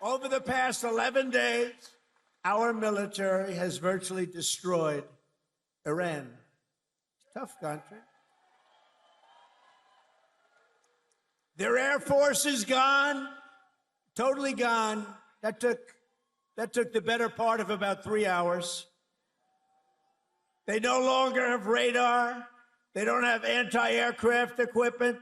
Over the past 11 days, our military has virtually destroyed Iran. Tough country. Their air force is gone, totally gone. That took the better part of about 3 hours. They no longer have radar. They don't have anti-aircraft equipment.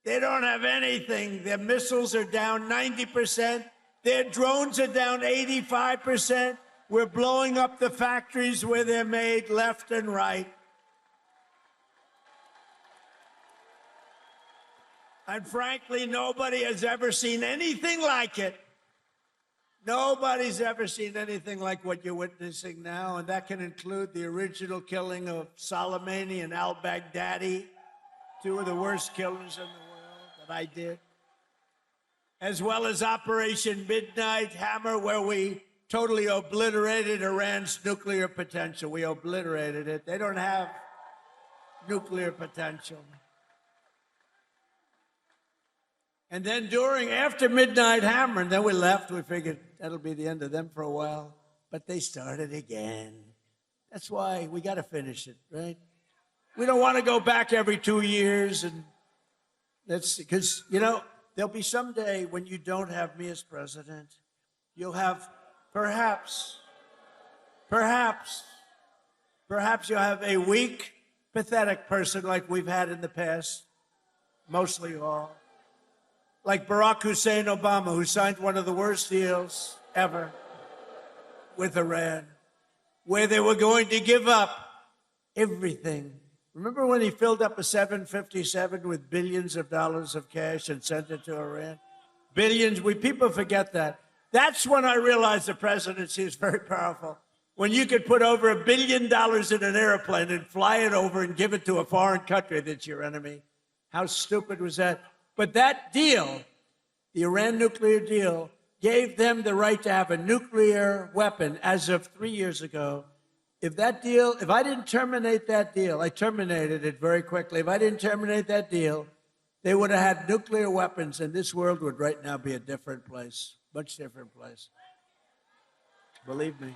They don't have anything. Their missiles are down 90%. Their drones are down 85%. We're blowing up the factories where they're made left and right. And frankly, nobody has ever seen anything like it. Nobody's ever seen anything like what you're witnessing now, and that can include the original killing of Soleimani and al-Baghdadi, two of the worst killers in the world that I did, as well as Operation Midnight Hammer, where we totally obliterated Iran's nuclear potential. We obliterated it. They don't have nuclear potential. And then after Midnight Hammer, and then we left, we figured that'll be the end of them for a while. But they started again. That's why we got to finish it, right? We don't want to go back every 2 years. And that's because, there'll be some day when you don't have me as president. You'll have perhaps you'll have a weak, pathetic person like we've had in the past, mostly all. Like Barack Hussein Obama, who signed one of the worst deals ever with Iran, where they were going to give up everything. Remember when he filled up a 757 with billions of dollars of cash and sent it to Iran? Billions, people forget that. That's when I realized the presidency is very powerful. When you could put over $1 billion in an airplane and fly it over and give it to a foreign country that's your enemy. How stupid was that? But that deal, the Iran nuclear deal, gave them the right to have a nuclear weapon as of 3 years ago. If I didn't terminate that deal, I terminated it very quickly. If I didn't terminate that deal, they would have had nuclear weapons, and this world would right now be a different place, much different place. Believe me.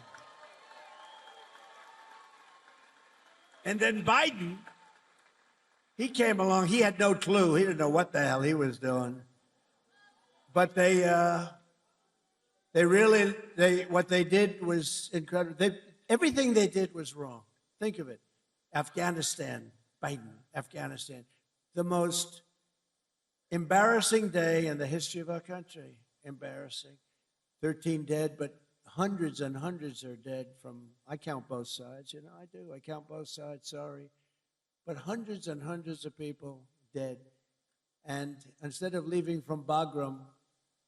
And then Biden, he came along. He had no clue. He didn't know what the hell he was doing. But what they did was incredible. Everything they did was wrong. Think of it. Afghanistan, Biden, Afghanistan. The most embarrassing day in the history of our country. Embarrassing. 13 dead, but hundreds and hundreds are dead I count both sides. I do. I count both sides, sorry. But hundreds and hundreds of people dead. And instead of leaving from Bagram,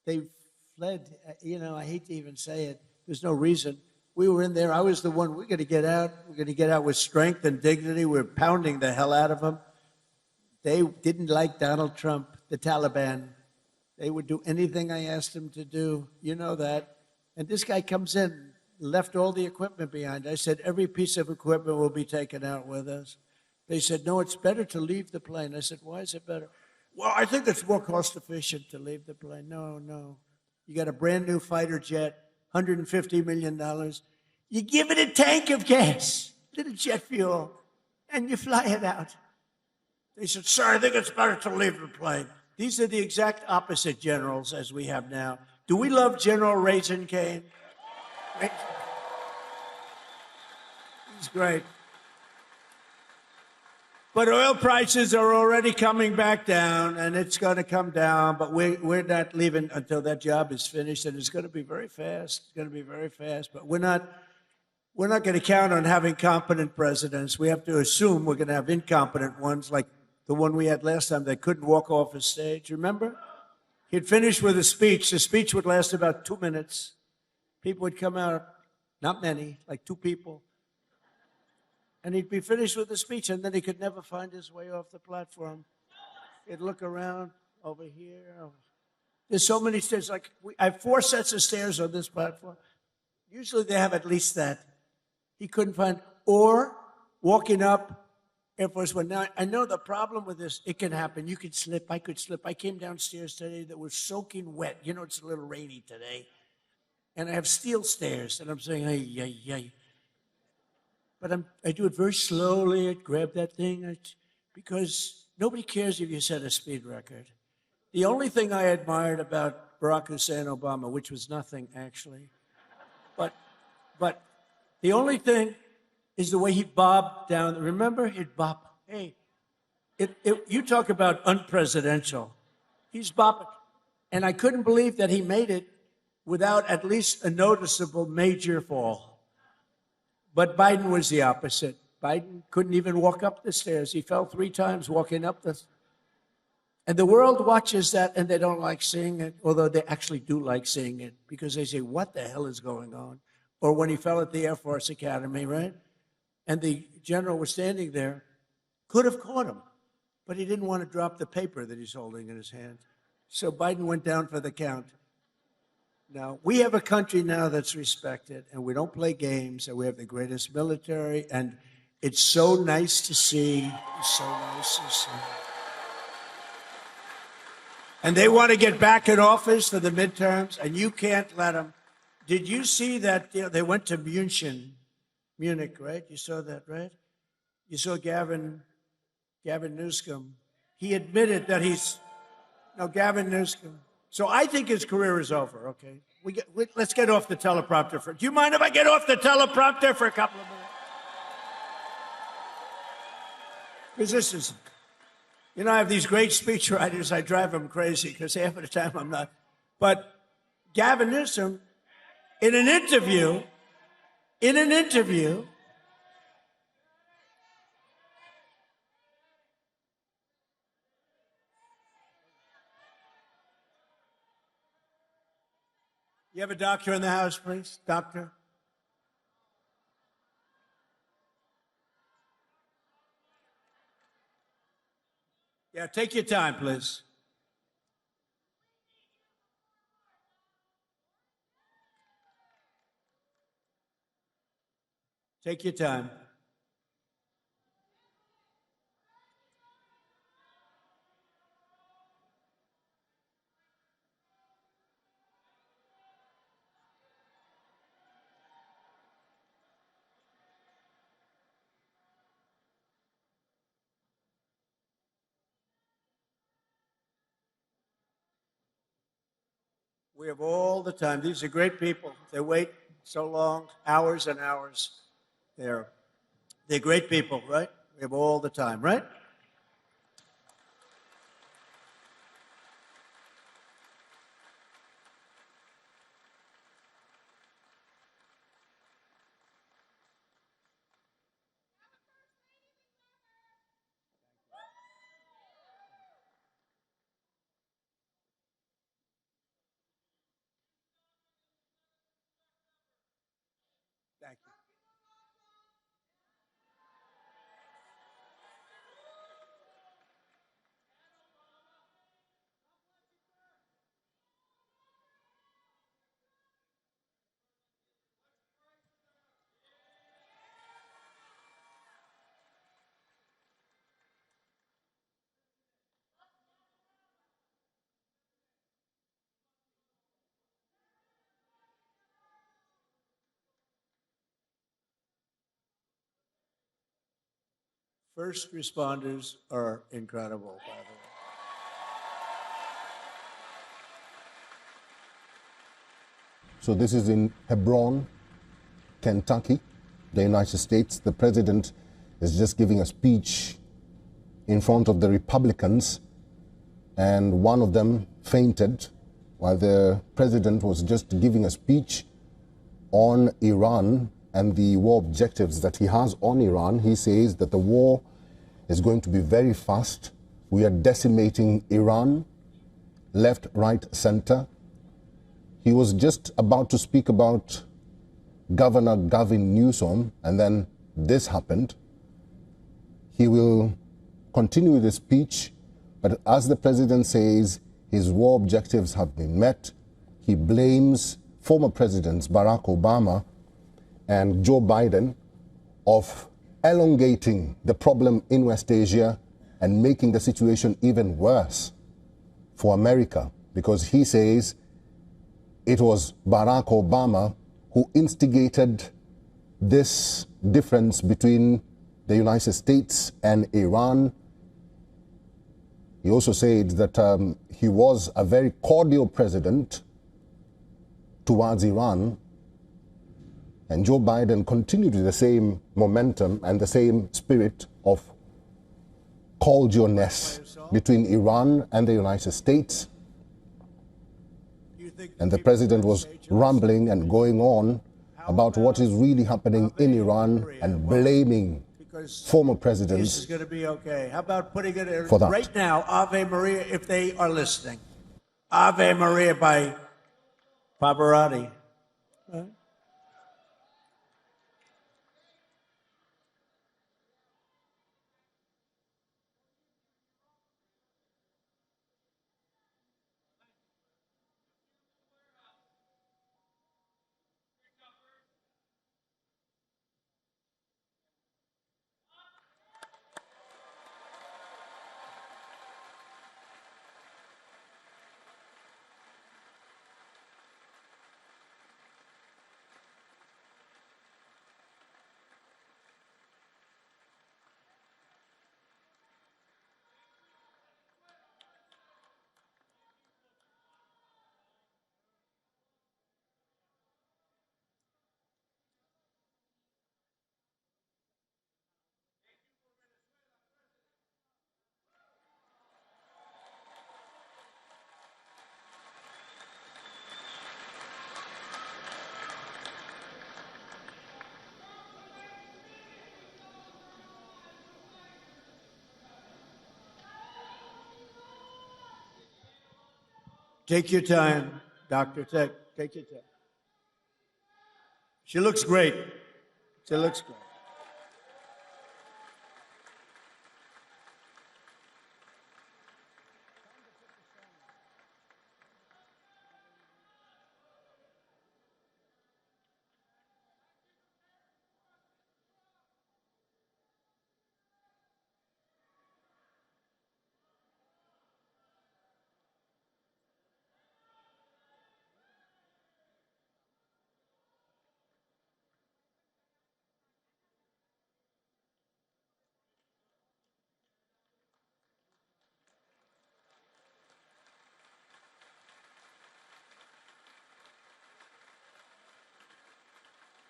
they fled. I hate to even say it. There's no reason. We were in there. I was the one. We're going to get out. We're going to get out with strength and dignity. We're pounding the hell out of them. They didn't like Donald Trump, the Taliban. They would do anything I asked them to do. You know that. And this guy comes in, left all the equipment behind. I said, every piece of equipment will be taken out with us. They said, no, it's better to leave the plane. I said, why is it better? Well, I think it's more cost efficient to leave the plane. No. You got a brand new fighter jet, $150 million. You give it a tank of gas, little jet fuel, and you fly it out. They said, sir, I think it's better to leave the plane. These are the exact opposite generals as we have now. Do we love General Raisin Cane? He's great. But oil prices are already coming back down, and it's going to come down, but we're not leaving until that job is finished, and it's going to be very fast. It's going to be very fast, but we're not going to count on having competent presidents. We have to assume we're going to have incompetent ones, like the one we had last time that couldn't walk off a stage. Remember? He'd finish with a speech. The speech would last about 2 minutes. People would come out, not many, like 2 people. And he'd be finished with the speech, and then he could never find his way off the platform. He'd look around over here. There's so many stairs. I have 4 sets of stairs on this platform. Usually they have at least that. He couldn't find, or walking up Air Force One. Now, I know the problem with this, it can happen. You could slip. I could slip. I came downstairs today that was soaking wet. It's a little rainy today. and I have steel stairs, and I'm saying, hey, yay, yay. But I do it very slowly. I grab that thing, because nobody cares if you set a speed record. The only thing I admired about Barack Hussein Obama, which was nothing actually, but the only thing is the way he bobbed down. Remember, he'd bob. Hey, you talk about unpresidential. He's bobbing. And I couldn't believe that he made it without at least a noticeable major fall. But Biden was the opposite. Biden couldn't even walk up the stairs. He fell 3 times walking up the. And the world watches that and they don't like seeing it, although they actually do like seeing it, because they say, what the hell is going on? Or when he fell at the Air Force Academy, right? And the general was standing there, could have caught him, but he didn't want to drop the paper that he's holding in his hand. So Biden went down for the count. Now, we have a country now that's respected, and we don't play games, and we have the greatest military, and it's so nice to see. It's so nice to see. And they want to get back in office for the midterms, and you can't let them. Did you see that they went to Munich, right? You saw that, right? You saw Gavin Newsom. He admitted that Gavin Newsom. So I think his career is over, okay? Let's get off the teleprompter. Do you mind if I get off the teleprompter for a couple of minutes? Because this is, I have these great speechwriters. I drive them crazy because half of the time I'm not. But Gavin Newsom, in an interview, you have a doctor in the house, please? Doctor? Yeah, take your time, please. Take your time. We have all the time. These are great people. They wait so long, hours and hours. They're great people, right? We have all the time, right? Thank you. First responders are incredible, by the way. So this is in Hebron, Kentucky, the United States. The president is just giving a speech in front of the Republicans, and one of them fainted while the president was just giving a speech on Iran and the war objectives that he has on Iran. He says that the war is going to be very fast. We are decimating Iran, left, right, center. He was just about to speak about Governor Gavin Newsom, and then this happened. He will continue with his speech, but as the president says, his war objectives have been met. He blames former presidents Barack Obama and Joe Biden of elongating the problem in West Asia and making the situation even worse for America, because he says it was Barack Obama who instigated this difference between the United States and Iran. He also said that he was a very cordial president towards Iran, and Joe Biden continued with the same momentum and the same spirit of cordialness between Iran and the United States. And the president was rambling and going on about what is really happening in Iran and blaming former presidents. This is going to be okay. How about putting it for that. right now, Ave Maria, if they are listening. Ave Maria by Pavarotti. Right? Take your time, Doctor. Take your time. She looks great. She looks great.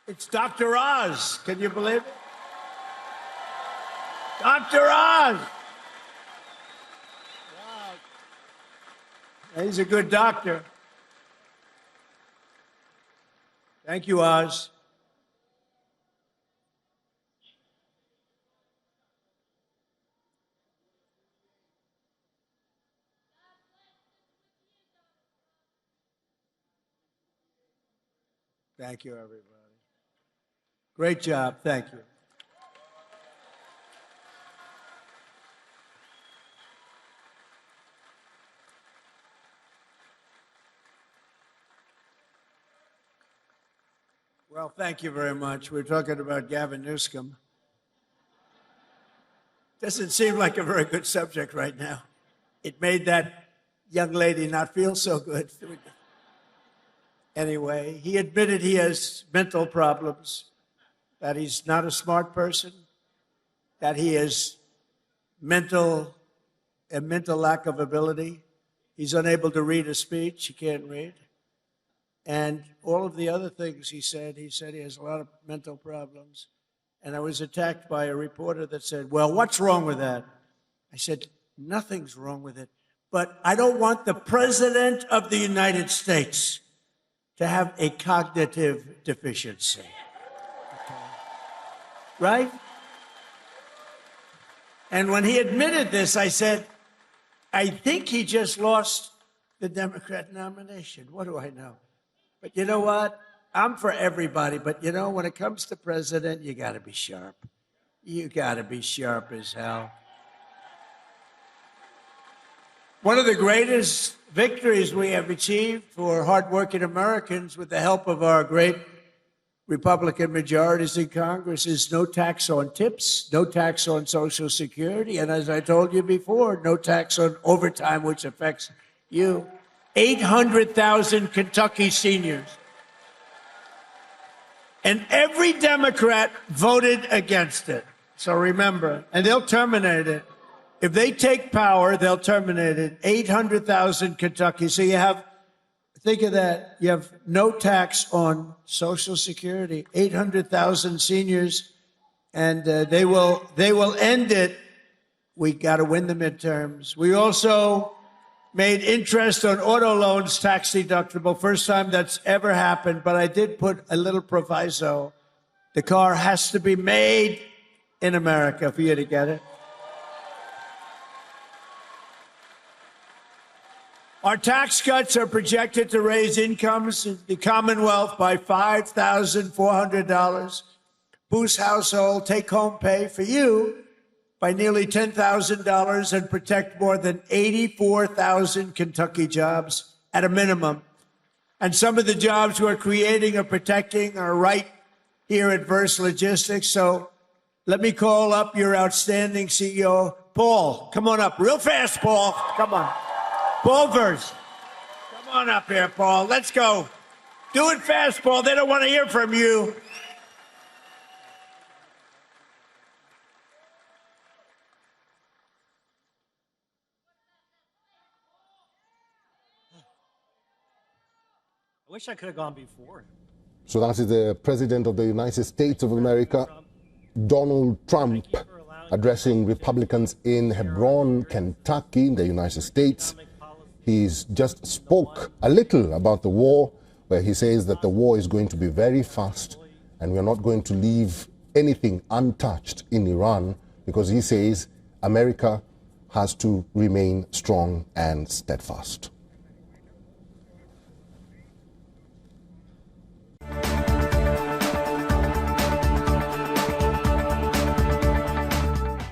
It's Dr. Oz. Can you believe it? Dr. Oz. Wow. He's a good doctor. Thank you, Oz. Thank you, everybody. Great job. Thank you. Well, thank you very much. We're talking about Gavin Newsom. Doesn't seem like a very good subject right now. It made that young lady not feel so good. Anyway, he admitted he has mental problems, that he's not a smart person, that he has a mental lack of ability. He's unable to read a speech. He can't read. And all of the other things he said he has a lot of mental problems. And I was attacked by a reporter that said, well, what's wrong with that? I said, nothing's wrong with it. But I don't want the President of the United States to have a cognitive deficiency. Okay. Right? And when he admitted this, I said, I think he just lost the Democrat nomination. What do I know? But you know what? I'm for everybody. But you know, when it comes to president, you got to be sharp. You got to be sharp as hell. One of the greatest victories we have achieved for hardworking Americans with the help of our great Republican majorities in Congress is no tax on tips, no tax on Social Security, and as I told you before, no tax on overtime, which affects you. 800,000 Kentucky seniors. And every Democrat voted against it. So remember, and they'll terminate it. If they take power, they'll terminate it. 800,000 Kentucky. So you have, think of that, you have no tax on Social Security, 800,000 seniors, and they will end it. We got to win the midterms. We also made interest on auto loans tax deductible. First time that's ever happened, but I did put a little proviso. The car has to be made in America for you to get it. Our tax cuts are projected to raise incomes in the Commonwealth by $5,400, boost household take-home pay for you by nearly $10,000, and protect more than 84,000 Kentucky jobs at a minimum. And some of the jobs we're creating or protecting are right here at Verse Logistics. So let me call up your outstanding CEO, Paul. Come on up real fast, Paul. Come on. Paul Verse. Come on up here, Paul. Let's go. Do it fast, Paul. They don't want to hear from you. I wish I could have gone before. So that is the President of the United States of America, Donald Trump, addressing Republicans in Hebron, Kentucky, in the United States. He's just spoke a little about the war, where he says that the war is going to be very fast and we're not going to leave anything untouched in Iran, because he says America has to remain strong and steadfast.